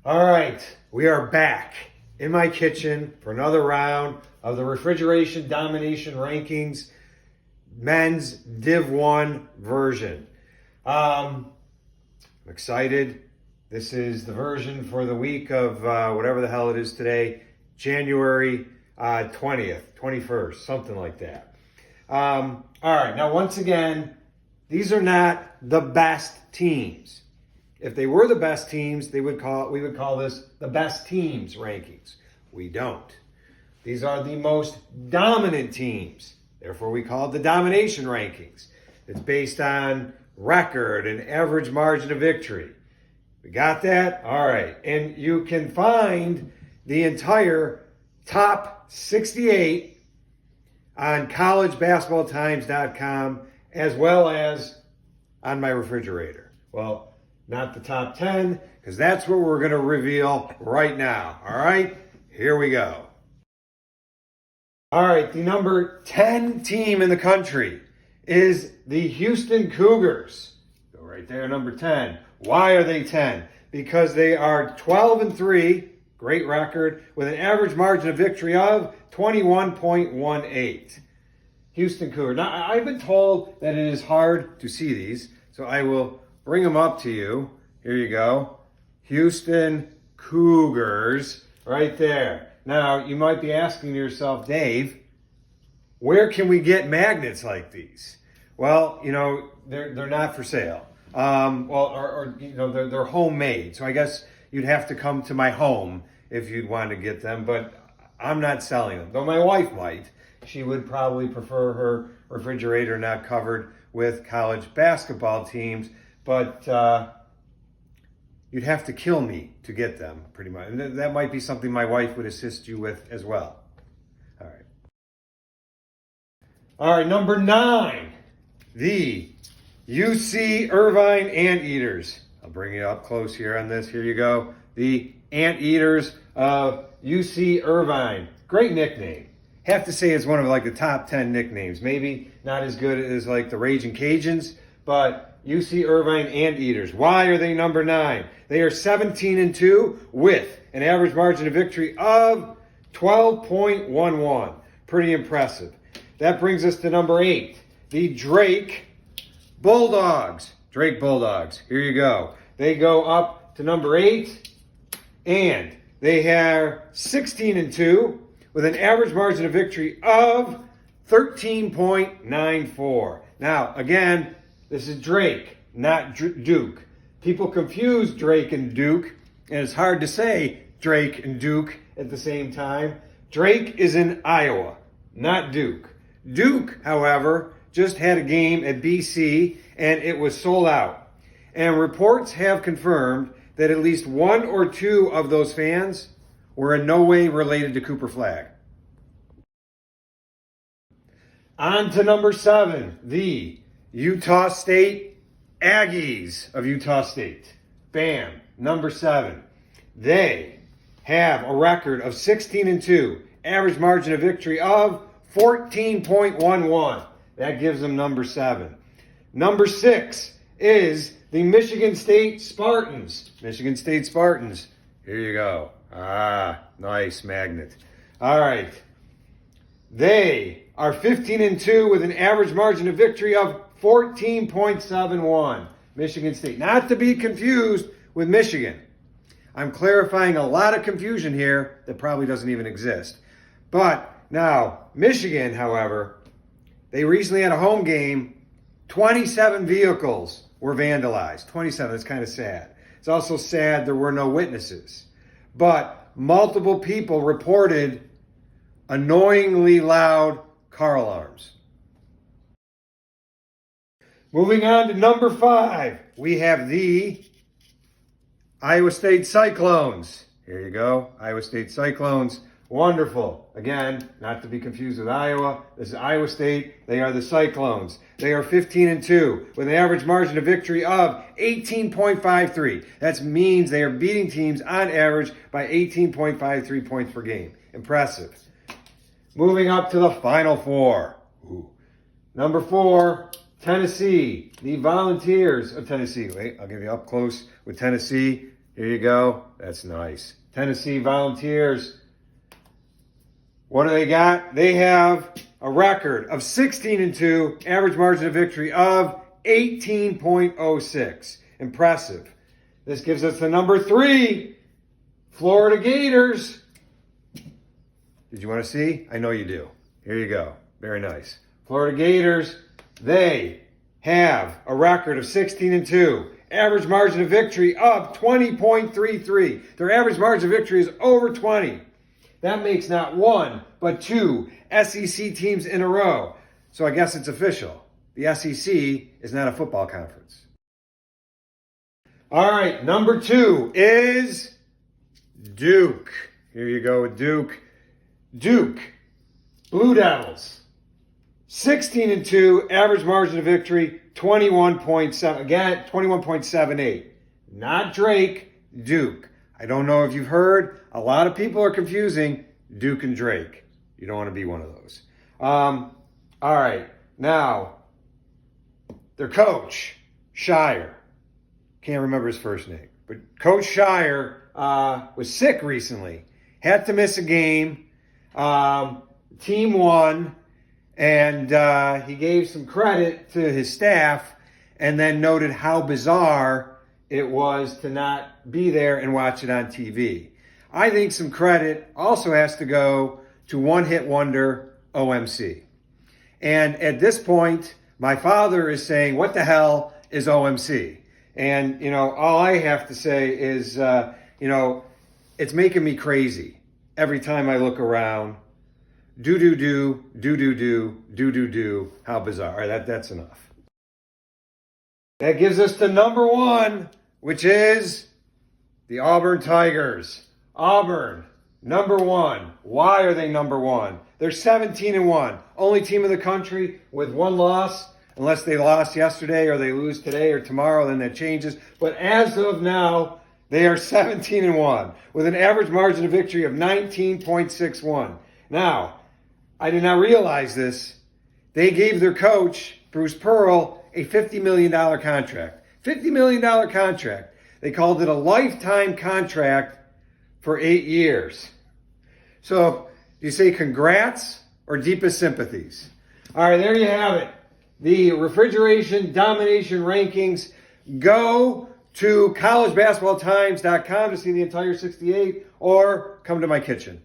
All right, we are back in my kitchen for another round of the Refrigeration Domination Rankings Men's Div 1 version. I'm excited. This is the version for the week of whatever the hell it is today, January 20th, 21st, something like that. All right, now once again, these are not the best teams. If they were the best teams, we would call this the best teams rankings. We don't. These are the most dominant teams. Therefore, we call it the domination rankings. It's based on record and average margin of victory. We got that? All right. And you can find the entire top 68 on collegebasketballtimes.com as well as on my refrigerator. Well, not the top 10, because that's what we're going to reveal right now. All right, here we go. All right, the number 10 team in the country is the Houston Cougars. Go right there, number 10. Why are they 10? Because they are 12-3, great record, with an average margin of victory of 21.18. Houston Cougars. Now, I've been told that it is hard to see these, so I will bring them up to you. Here you go. Houston Cougars, right there. Now, you might be asking yourself, Dave, where can we get magnets like these? Well, you know, they're not for sale. They're homemade. So I guess you'd have to come to my home if you'd want to get them, but I'm not selling them. Though my wife might. She would probably prefer her refrigerator not covered with college basketball teams, but you'd have to kill me to get them, pretty much. And that might be something my wife would assist you with as well. All right. All right, number 9, the UC Irvine Anteaters. I'll bring you up close here on this. Here you go. The Anteaters of UC Irvine. Great nickname. Have to say it's one of like the top 10 nicknames. Maybe not as good as like the Raging Cajuns, but UC Irvine Anteaters. Why are they number 9? They are 17-2 with an average margin of victory of 12.11. Pretty impressive. That brings us to number 8, the Drake Bulldogs. Drake Bulldogs. Here you go. They go up to number 8, and they are 16-2 with an average margin of victory of 13.94. Now, again, this is Drake, not Duke. People confuse Drake and Duke, and it's hard to say Drake and Duke at the same time. Drake is in Iowa, not Duke. Duke, however, just had a game at BC, and it was sold out. And reports have confirmed that at least 1 or 2 of those fans were in no way related to Cooper Flagg. On to number 7, the Utah State Aggies of Utah State. Bam, number 7. They have a record of 16-2, average margin of victory of 14.11. That gives them number 7. Number 6 is the Michigan State Spartans. Michigan State Spartans. Here you go. Nice magnet. All right. They are 15-2 with an average margin of victory of 14.71. Michigan State. Not to be confused with Michigan. I'm clarifying a lot of confusion here that probably doesn't even exist. But now, Michigan, however, they recently had a home game. 27 vehicles were vandalized. 27. That's kind of sad. It's also sad there were no witnesses. But multiple people reported annoyingly loud car alarms. Moving on to number 5, we have the Iowa State Cyclones. Here you go, Iowa State Cyclones. Wonderful. Again, not to be confused with Iowa. This is Iowa State. They are the Cyclones. They are 15-2 with an average margin of victory of 18.53. That means they are beating teams on average by 18.53 points per game. Impressive. Moving up to the Final Four. Number 4, Tennessee, the Volunteers of Tennessee. Wait, I'll give you up close with Tennessee. Here you go. That's nice. Tennessee Volunteers. What do they got? They have a record of 16-2, average margin of victory of 18.06. Impressive. This gives us the number 3, Florida Gators. Did you want to see? I know you do. Here you go. Very nice. Florida Gators, they have a record of 16-2, average margin of victory of 20.33. Their average margin of victory is over 20. That makes not 1, but 2 SEC teams in a row. So I guess it's official. The SEC is not a football conference. All right, number 2 is Duke. Here you go with Duke. Duke, Blue Devils, 16-2, average margin of victory, 21.7. Again, 21.78. Not Drake, Duke. I don't know if you've heard. A lot of people are confusing Duke and Drake. You don't want to be one of those. All right. Now, their coach, Shire. Can't remember his first name. But Coach Shire was sick recently. Had to miss a game. Team won. And he gave some credit to his staff and then noted how bizarre it was to not be there and watch it on TV. I think some credit also has to go to one-hit wonder OMC. And at this point, my father is saying, what the hell is OMC? And, all I have to say is, it's making me crazy every time I look around. Do. How bizarre. All right, that's enough. That gives us the number 1, which is the Auburn Tigers. Auburn, number 1. Why are they number 1? They're 17-1. Only team in the country with 1 loss, unless they lost yesterday or they lose today or tomorrow, then that changes. But as of now, they are 17-1 with an average margin of victory of 19.61. Now, I did not realize this. They gave their coach, Bruce Pearl, a $50 million contract. $50 million contract. They called it a lifetime contract for 8 years. So, do you say congrats or deepest sympathies? All right, there you have it. The Refrigeration Domination rankings. Go to collegebasketballtimes.com to see the entire 68 or come to my kitchen.